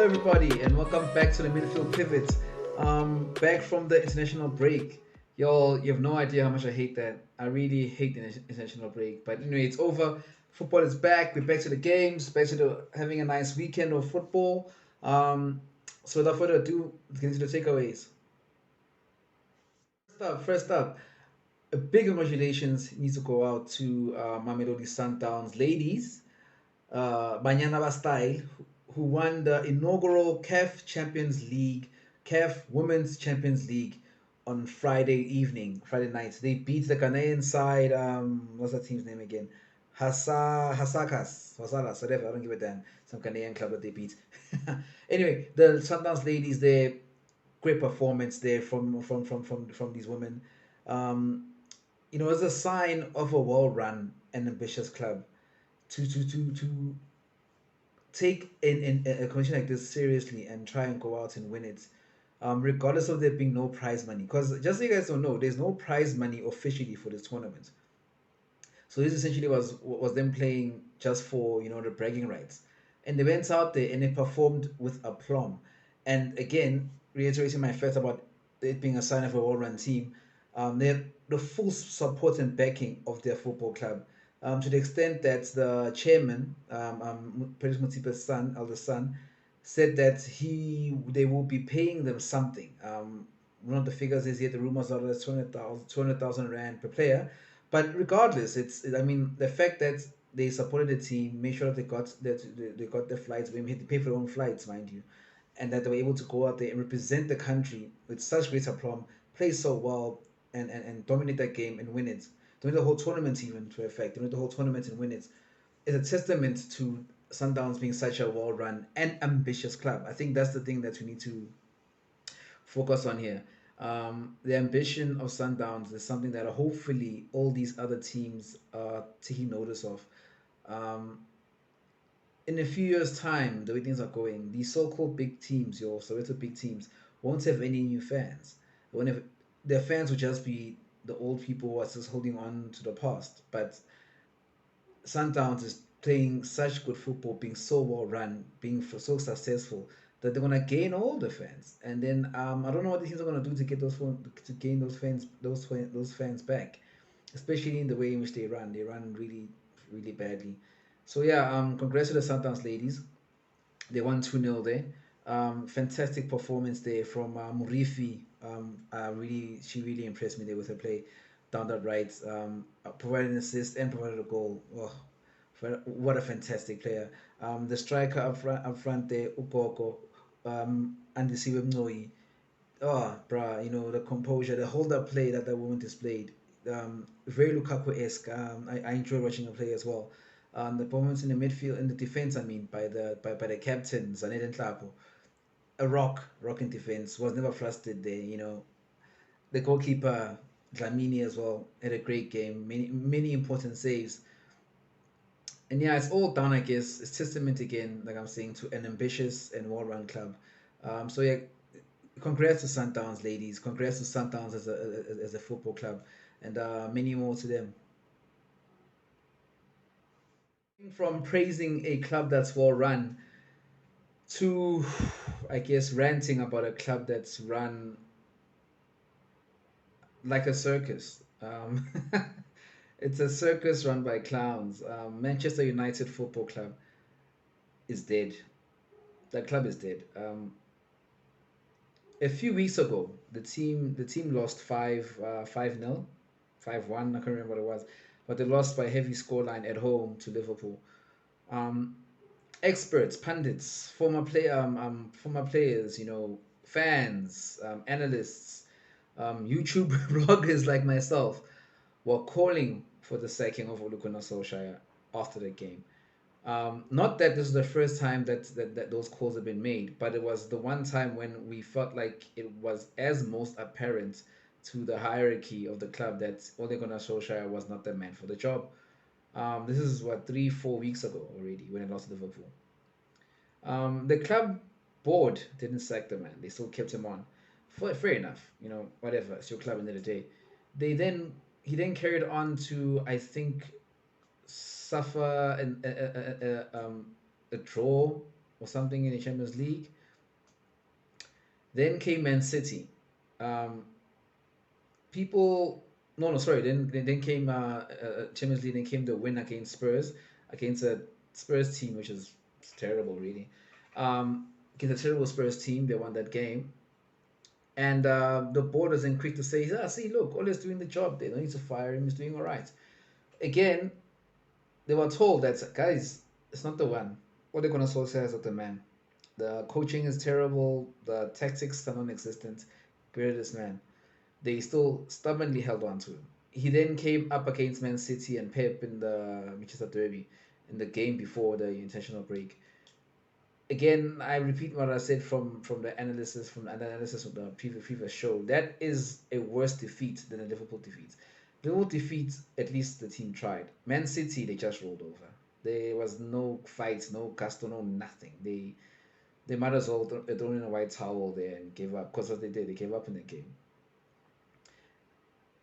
everybody, and welcome back to the Midfield Pivot. Back from the international break. Y'all, you have no idea how much I hate that. I really hate the international break. But anyway, it's over. Football is back. We're back to the games, back to having a nice weekend of football. So without further ado, let's get into the takeaways. First up, a big congratulations needs to go out to Mamelodi Sundowns Ladies, Bayanya style, who won the inaugural CAF Women's Champions League on Friday evening, Friday night. They beat the Ghanaian side. What's that team's name again? Hasakas, whatever. I don't give a damn. Some Ghanaian club that they beat. Anyway, the Sundowns ladies, they great performance there from these women. Um, as a sign of a well-run and ambitious club to take a competition like this seriously and try and go out and win it, regardless of there being no prize money. Because just so you guys don't know, there's no prize money officially for this tournament. So this essentially was them playing just for the bragging rights, and they went out there and they performed with aplomb. And again, reiterating my fact about it being a sign of a well-run team, they have the full support and backing of their football club, to the extent that the chairman, Paris Motsepe's son, eldest son, said that they will be paying them something. One of the figures is here. The rumors are that it's 200,000 rand per player, but regardless, I mean the fact that they supported the team, made sure that they got their flights. We had to pay for their own flights, mind you, and that they were able to go out there and represent the country with such great aplomb, play so well, and dominate that game and win it. Dominate the whole tournament, even to effect, dominate the whole tournament and win it, is a testament to Sundowns being such a well-run and ambitious club. I think that's the thing that we need to focus on here. The ambition of Sundowns is something that hopefully all these other teams are taking notice of. Um, in a few years' time, the way things are going, these so-called big teams, your Soweto big teams, won't have any new fans. They won't have, their fans will just be the old people who are just holding on to the past. But Sundowns is playing such good football, being so well run, being so successful that they're gonna gain all the fans. And then I don't know what the teams are gonna do to get to gain those fans back, especially in the way in which they run. They run really really badly. So yeah, congrats to the Sundowns ladies. They won 2-0 there. Fantastic performance there from Murifi. She really impressed me there with her play down that right. Provided an assist and provided a goal. Oh, what a fantastic player. The striker up front there, Ukoko, and the Siwe Mnoi. Oh, bruh, the composure, the hold-up play that woman displayed. Very Lukaku-esque. I enjoy watching her play as well. The performance in the midfield, in the defense, I mean, by the captain, Zanet Nhlapo. A rock in defense, was never flustered there, The goalkeeper, Dlamini as well, had a great game, many important saves. And yeah, it's all down, I guess. It's testament again, like I'm saying, to an ambitious and well-run club. So yeah, congrats to Sundowns ladies. Congrats to Sundowns as a football club, and many more to them. From praising a club that's well run to, I guess, ranting about a club that's run like a circus. It's a circus run by clowns. Manchester United Football Club is dead. That club is dead. A few weeks ago, the team lost 5-0, 5-1. I can't remember what it was, but they lost by a heavy scoreline at home to Liverpool. Um, Experts, pundits, former players, fans, analysts, YouTube bloggers like myself were calling for the sacking of Ole Gunnar Solskjaer after the game. Not that this is the first time that those calls have been made, but it was the one time when we felt like it was as most apparent to the hierarchy of the club that Ole Gunnar Solskjaer was not the man for the job. This is what 3-4 weeks ago already when it lost to Liverpool. The club board didn't sack the man; they still kept him on. Fair enough, whatever. It's your club in the day. They then He then carried on to, I think, suffer a draw or something in the Champions League. Then came Man City. Um, people, no, no, sorry. Then came Champions League. Then came the win against Spurs, against a Spurs team which is terrible, really. Against a terrible Spurs team, they won that game. And the board was then quick to say, ah, see, look, Ole's doing the job. They don't need to fire him. He's doing all right. Again, they were told that, guys, it's not the one. Ole Gunnar Solskjaer is not the man. The coaching is terrible. The tactics are non-existent. Get rid of this man. They still stubbornly held on to him. He then came up against Man City and Pep in the Manchester Derby in the game before the intentional break. Again, I repeat what I said from the analysis of the previous show. That is a worse defeat than a Liverpool defeat. Liverpool defeat, at least the team tried. Man City, they just rolled over. There was no fights, no gusto, no nothing. They might as well thrown in a white towel there and gave up. Because what they did, they gave up in the game.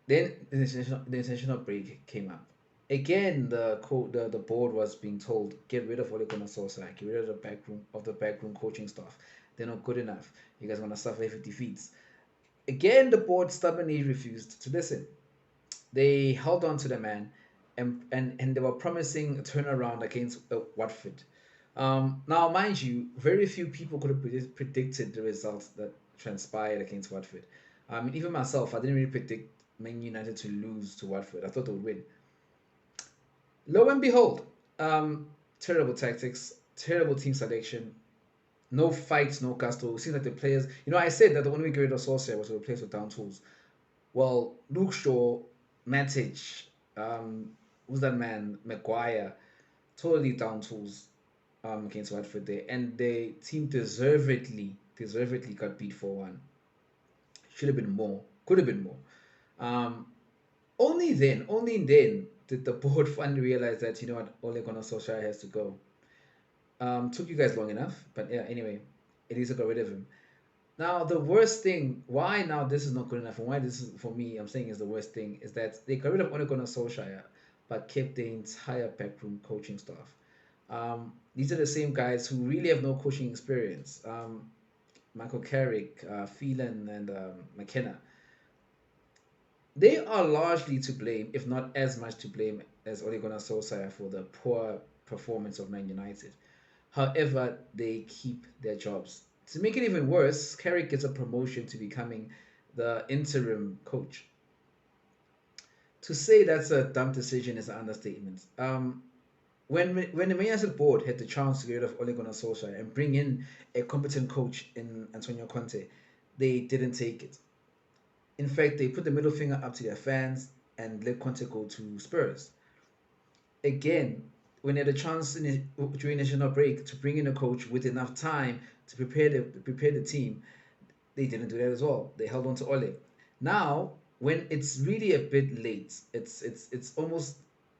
Then the intentional break came up. Again, the board was being told, get rid of Ole Gunnar Solskjaer, get rid of the backroom coaching staff. They're not good enough. You guys are gonna suffer if it defeats. Again, the board stubbornly refused to listen. They held on to the man, and they were promising a turnaround against Watford. Now, mind you, very few people could have predicted the results that transpired against Watford. Even myself, I didn't really predict Man United to lose to Watford. I thought they would win. Lo and behold, terrible tactics, terrible team selection, no fights, no gusto. It seems like the players, I said that the only way Gareth Solskjaer was to replace with down tools. Well, Luke Shaw, Matic, who's that man, Maguire, totally down tools against Watford there, and the team deservedly got beat 4-1. Should have been more, could have been more. Um, only then did the board finally realize that Ole Gunnar Solskjaer has to go. Took you guys long enough, but yeah. Anyway, at least I got rid of him. Now the worst thing, why now this is not good enough, and why this is for me, I'm saying is the worst thing, is that they got rid of Ole Gunnar Solskjaer, but kept the entire backroom coaching staff. These are the same guys who really have no coaching experience. Michael Carrick, Phelan, and McKenna. They are largely to blame, if not as much to blame as Ole Gunnar Solskjaer for the poor performance of Man United. However, they keep their jobs. To make it even worse, Carrick gets a promotion to becoming the interim coach. To say that's a dumb decision is an understatement. When the Man United board had the chance to get rid of Ole Gunnar Solskjaer and bring in a competent coach in Antonio Conte, they didn't take it. In fact, they put the middle finger up to their fans and let Conte go to Spurs. Again, when they had a chance during national break to bring in a coach with enough time to prepare the team, they didn't do that as well. They held on to Ole. Now, when it's really a bit late, it's almost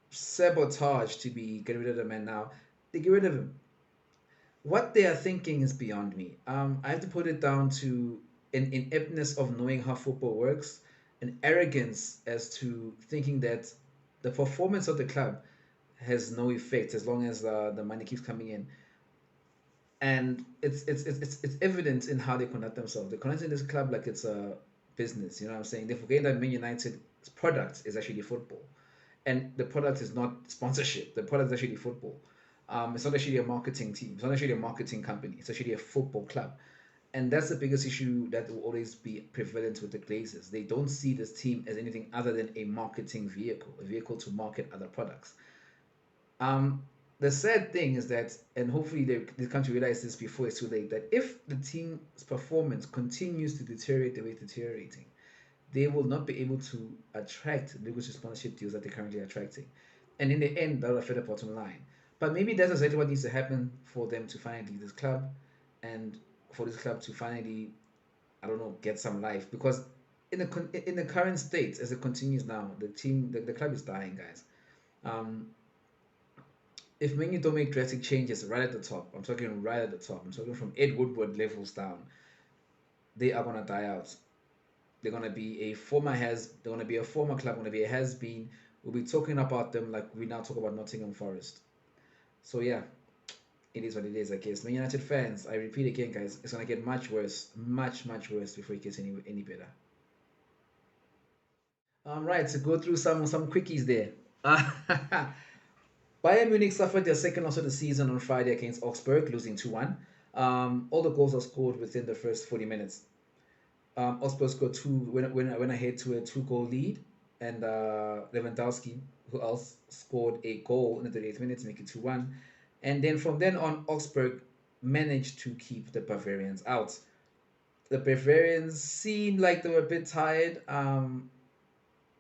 sabotage to be get rid of the man now. They get rid of him. What they are thinking is beyond me. I have to put it down to an ineptness of knowing how football works, an arrogance as to thinking that the performance of the club has no effect as long as the money keeps coming in. And it's evident in how they conduct themselves. They conduct this club like it's a business. You know what I'm saying? They forget that Man United's product is actually football, and the product is not sponsorship. The product is actually football. It's not actually a marketing team. It's not actually a marketing company. It's actually a football club. And that's the biggest issue that will always be prevalent with the Glazers. They don't see this team as anything other than a marketing vehicle, a vehicle to market other products. Um, the sad thing is that, and hopefully they come to realize this before it's too late, that if the team's performance continues to deteriorate the way it's deteriorating, they will not be able to attract the lucrative sponsorship deals that they're currently attracting. And in the end, that will affect the bottom line. But maybe that's exactly what needs to happen for them to finally leave this club, and for this club to finally, I don't know, get some life. Because in the current state, as it continues now, the club is dying, guys. Um, if Man U don't make drastic changes right at the top, I'm talking right at the top, I'm talking from Ed Woodward levels down, they are gonna die out. They're gonna be a former has. They're gonna be a former club. Gonna be a has been. We'll be talking about them like we now talk about Nottingham Forest. So yeah, it is what it is, I guess. Man United fans, I repeat again, guys, it's gonna get much worse, much worse before it gets any better. Right, to go through some quickies there. Bayern Munich suffered their second loss of the season on Friday against Augsburg, losing 2-1. All the goals are scored within the first 40 minutes. Augsburg scored went ahead to a two-goal lead, and Lewandowski, who else scored a goal in the 38th minute to make it 2-1. And then from then on, Augsburg managed to keep the Bavarians out. The Bavarians seemed like they were a bit tired.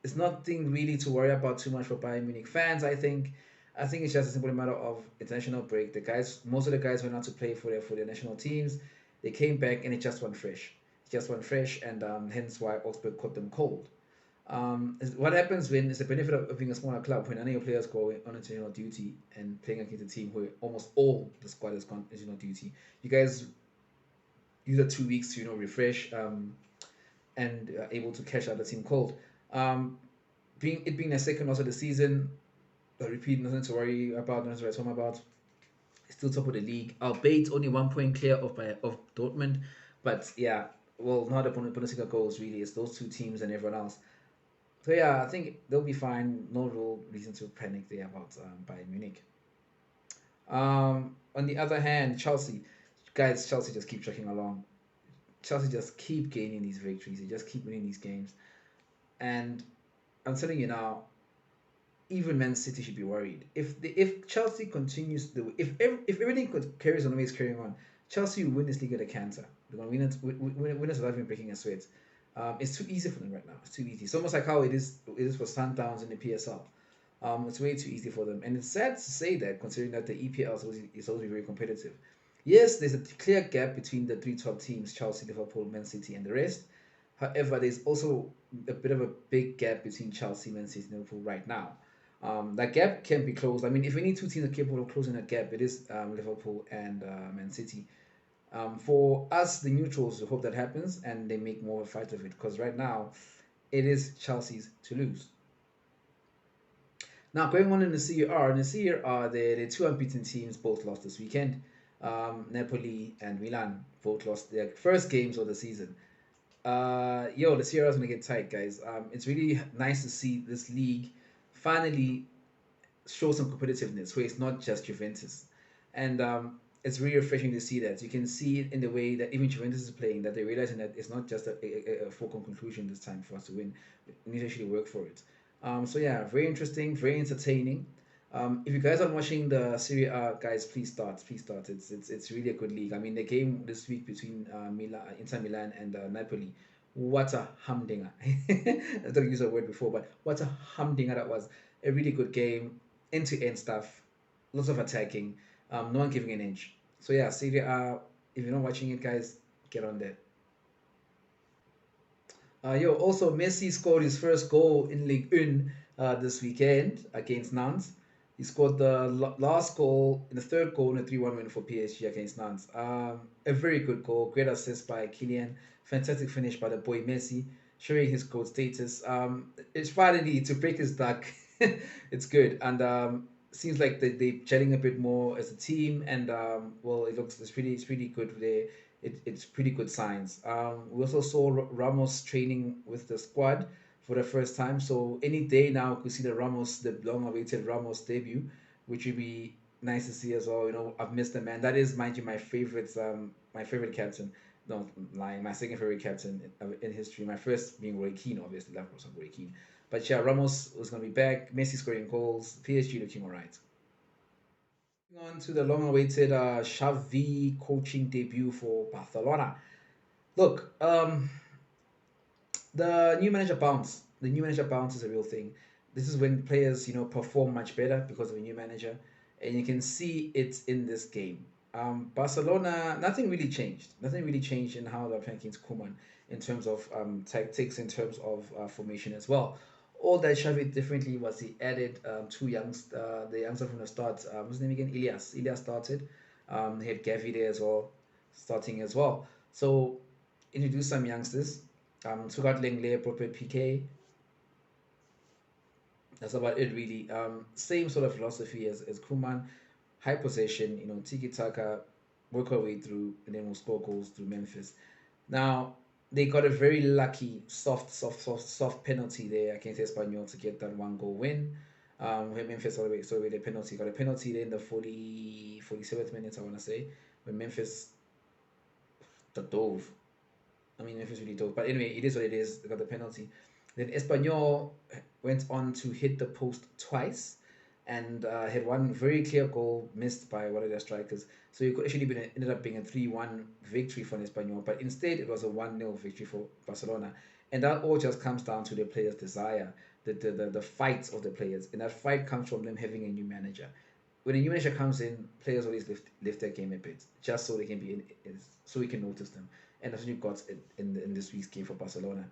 It's nothing really to worry about too much for Bayern Munich fans. I think it's just a simple matter of international break. The guys, most of the guys went out to play for their national teams. They came back and it just went fresh. It just went fresh, and hence why Augsburg caught them cold. What happens when it's the benefit of being a smaller club when any of your players go on international duty and playing against a team where almost all the squad is on international duty. You guys use the 2 weeks to refresh and able to catch out the team cold. Um, being the second loss of the season, I repeat, nothing to worry about, nothing to write home about. Still top of the league, albeit only 1 point clear of Dortmund. But yeah, well, not the Bundesliga goals really. It's those two teams and everyone else. So yeah, I think they'll be fine. No real reason to panic there about Bayern Munich. On the other hand, Chelsea, guys, Chelsea just keep trucking along. Chelsea just keep gaining these victories. They just keep winning these games. And I'm telling you now, even Man City should be worried. If Chelsea continues the if everything carries on the way it's carrying on, Chelsea will win this league at a canter. They're gonna win it without even breaking a sweat. It's too easy for them right now. It's too easy. It's almost like how it is for Sundowns in the PSL. It's way too easy for them, and it's sad to say that considering that the EPL is always very competitive. Yes, there's a clear gap between the three top teams: Chelsea, Liverpool, Man City, and the rest. However, there's also a bit of a big gap between Chelsea, Man City, and Liverpool right now. That gap can be closed. I mean, if any two teams are capable of closing that gap, it is Liverpool and Man City. For us, the neutrals, we hope that happens and they make more of a fight of it because right now it is Chelsea's to lose. Now, going on in the Serie A, the two unbeaten teams both lost this weekend. Napoli and Milan both lost their first games of the season. The Serie A is gonna get tight, guys. It's really nice to see this league finally show some competitiveness where it's not just Juventus. And it's really refreshing to see that. You can see it in the way that even Juventus is playing, that they're realizing that it's not just a foregone conclusion this time for us to win. We need to actually work for it. So yeah, very interesting, very entertaining. If you guys are watching the Serie A, guys, please start. Please start. It's really a good league. I mean, the game this week between Inter Milan and Napoli, what a humdinger! I don't use that word before, but what a humdinger that was. A really good game, end to end stuff, lots of attacking, no one giving an inch. So yeah, Serie A. If you're not watching it, guys, get on there. Also Messi scored his first goal in Ligue 1 this weekend against Nantes. He scored the last goal in the third goal in a 3-1 win for PSG against Nantes. A very good goal, great assist by Kylian, fantastic finish by the boy Messi, showing his goal status. It's finally to break his duck. It's good, and seems like they're gelling a bit more as a team, and well, it's pretty good. It's pretty good signs. We also saw Ramos training with the squad for the first time. So any day now, we could see the long-awaited Ramos debut, which would be nice to see as well. I've missed the man. That is, mind you, my favorite captain. No, lying, my second favorite captain in history. My first being Roy Keane, obviously. That was Roy Keane. But yeah, Ramos was going to be back. Messi scoring goals. PSG looking alright. On to the long-awaited Xavi coaching debut for Barcelona. Look, the new manager bounce is a real thing. This is when players perform much better because of a new manager, and you can see it in this game. Barcelona, nothing really changed in how they're playing against Kuman in terms of tactics, in terms of formation as well. All that Xavi differently was he added the youngster from the start. What's his name again? Ilias started. They had Gavi there as well, starting as well. So introduced some youngsters. Took out Lenglet, brought back PK. That's about it, really. Same sort of philosophy as Kuman. high possession, tiki taka, work our way through, and then we'll score goals through Memphis. Now they got a very lucky soft penalty there against Espanyol to get that one goal win. When Memphis sorry, the penalty got a penalty there in the 47th minute, I want to say, when Memphis the dove. I mean, Memphis really dove, but anyway, it is what it is. They got the penalty. Then Espanyol went on to hit the post twice and had one very clear goal missed by one of their strikers. So it could actually ended up being a 3-1 victory for Espanyol, but instead it was a 1-0 victory for Barcelona. And that all just comes down to the players' desire, the fights of the players. And that fight comes from them having a new manager. When a new manager comes in, players always lift their game a bit, just so they can so we can notice them. And that's what you got in this week's game for Barcelona.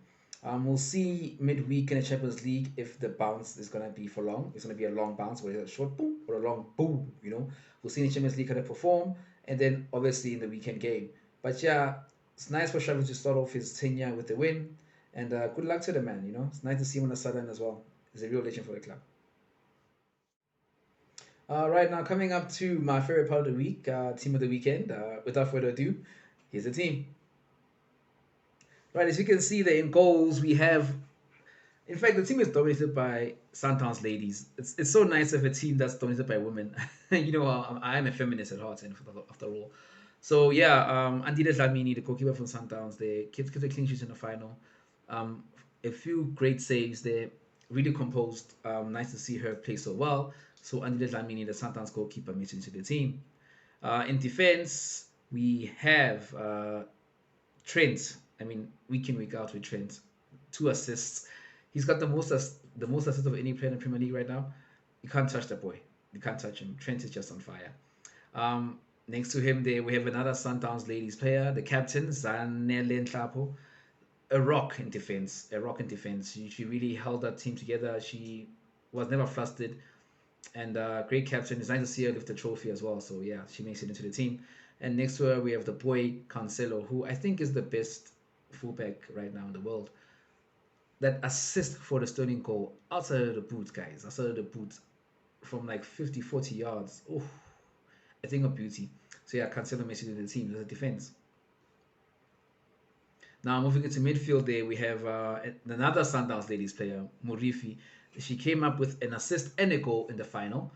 We'll see midweek in the Champions League if the bounce is gonna be for long. It's gonna be a long bounce, or a short boom, or a long boom. We'll see in the Champions League how they perform, and then obviously in the weekend game. But yeah, it's nice for Xavi to start off his tenure with the win, and good luck to the man. It's nice to see him on the sideline as well. He's a real legend for the club. Right now, coming up to my favorite part of the week, team of the weekend. Without further ado, here's the team. Right, as you can see there in goals, we have. In fact, the team is dominated by Sundowns Ladies. It's so nice of a team that's dominated by women. I am a feminist at heart, and after all. So yeah, Andile Dlamini, the goalkeeper from Sundowns, they kept a clean sheet in the final. A few great saves there, really composed. Nice to see her play so well. So Andile Dlamini, the Sundowns goalkeeper, makes it into the team. In defense, we have Trent. I mean, week in week out with Trent, 2 assists. He's got the most assists of any player in the Premier League right now. You can't touch that boy. You can't touch him. Trent is just on fire. Next to him, there we have another Sundowns Ladies player, the captain Zanele Nhlapo, a rock in defense. A rock in defense. She really held that team together. She was never flustered, and great captain. It's nice to see her lift the trophy as well. So yeah, she makes it into the team. And next to her, we have the boy Cancelo, who I think is the best fullback right now in the world. That assist for the Sterling goal outside of the boot, guys, outside of the boot from like 50, 40 yards. Oh, I think of beauty. So yeah, Cancelo makes it to the team as a defense. Now moving into midfield, there we have another Sundowns Ladies player, Murifi. She came up with an assist and a goal in the final.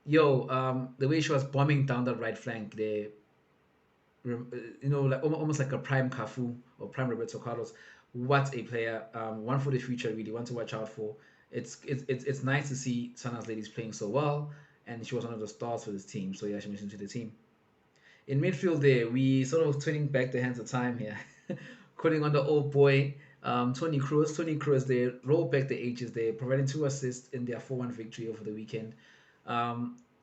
Yo, the way she was bombing down that right flank there, like almost like a prime Cafu or prime Roberto Carlos. What a player! One for the future, really. One to watch out for. It's nice to see Sundowns Ladies playing so well, and she was one of the stars for this team. So yeah, she mentioned to the team. In midfield, there we sort of turning back the hands of time here, calling on the old boy. Tony Cruz. Tony Cruz, they roll back the ages. They providing 2 assists in their 4-1 victory over the weekend.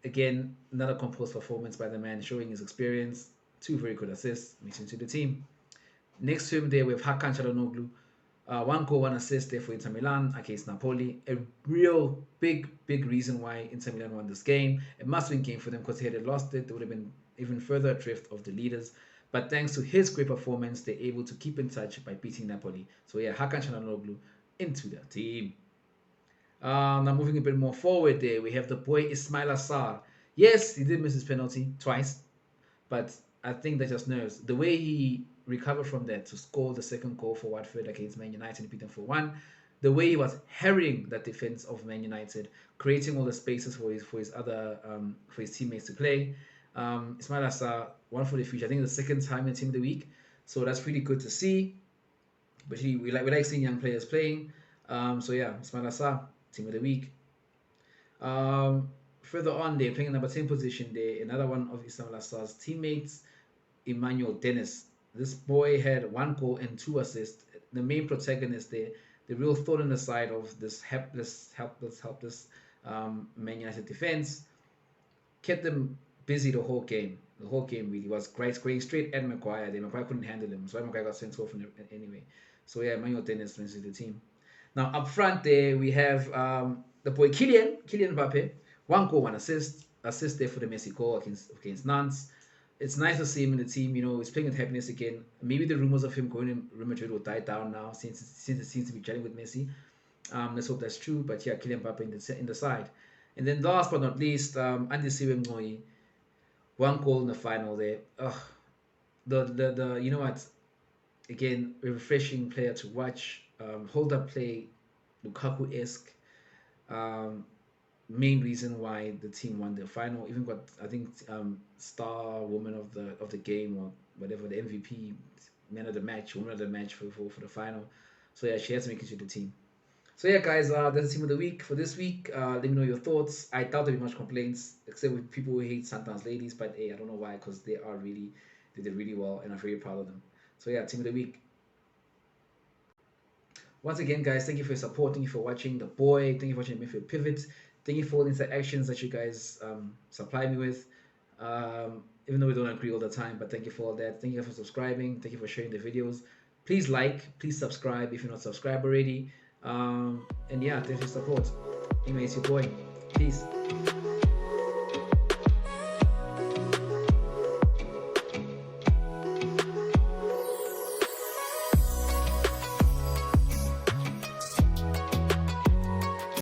Again, another composed performance by the man, showing his experience. 2 very good assists, makes him to the team. Next to him there we have Hakan Çalhanoğlu. 1 goal, 1 assist there for Inter Milan against Napoli. A real big reason why Inter Milan won this game. A must-win game for them because they had lost it, they would have been even further adrift of the leaders. But thanks to his great performance, they're able to keep in touch by beating Napoli. So yeah, Hakan Çalhanoğlu into the team. Now moving a bit more forward there, we have the boy Ismail Assar. Yes, he did miss his penalty twice, but I think that's just nerves. The way he recovered from that to score the second goal for Watford against Man United and beat them for 1, the way he was harrying that defense of Man United, creating all the spaces for his teammates to play. Ismail Assar, one for the future. I think it's the second time in Team of the Week, so that's really good to see. But we like seeing young players playing. So yeah, Ismail Assar, Team of the Week. Further on, they're playing in number 10 position there. Another one of Ismail Assar's teammates, Emmanuel Dennis. This boy had 1 goal and 2 assists. The main protagonist there, the real thorn in the side of this helpless Man United defense, kept them busy the whole game. The whole game really was great, going straight at Maguire. Then Maguire couldn't handle him, so Maguire got sent off anyway. So yeah, Emmanuel Dennis wins the team. Now up front there we have the boy Kylian Mbappe. 1 goal, 1 assist there for the Messi goal against Nantes. It's nice to see him in the team. He's playing with happiness again. Maybe the rumors of him going in Real Madrid will die down now since it seems to be gelling with Messi. Let's hope that's true. But yeah, Kylian Mbappe in the side. And then last but not least, Andy Siwe, one goal in the final there. Ugh, the you know what? Again, a refreshing player to watch. Hold up play, Lukaku esque. Um, Main reason why the team won the final. Even got I think star woman of the game or whatever, the MVP, man of the match, woman of the match for the final. So yeah, she has to make it to the team. So yeah, guys, that's the team of the week for this week. Let me know your thoughts. I doubt there'll be much complaints, except with people who hate Sundowns Ladies. But hey, I don't know why, because they did really well, and I'm very proud of them. So yeah, team of the week. Once again, guys, thank you for your support. Thank you for watching The Boy. Thank you for watching Midfield Pivot. Thank you for all the interactions that you guys supply me with. Even though we don't agree all the time, but thank you for all that. Thank you for subscribing. Thank you for sharing the videos. Please like, please subscribe if you're not subscribed already. And yeah, thanks for your support. Anyway, it's your boy. Peace.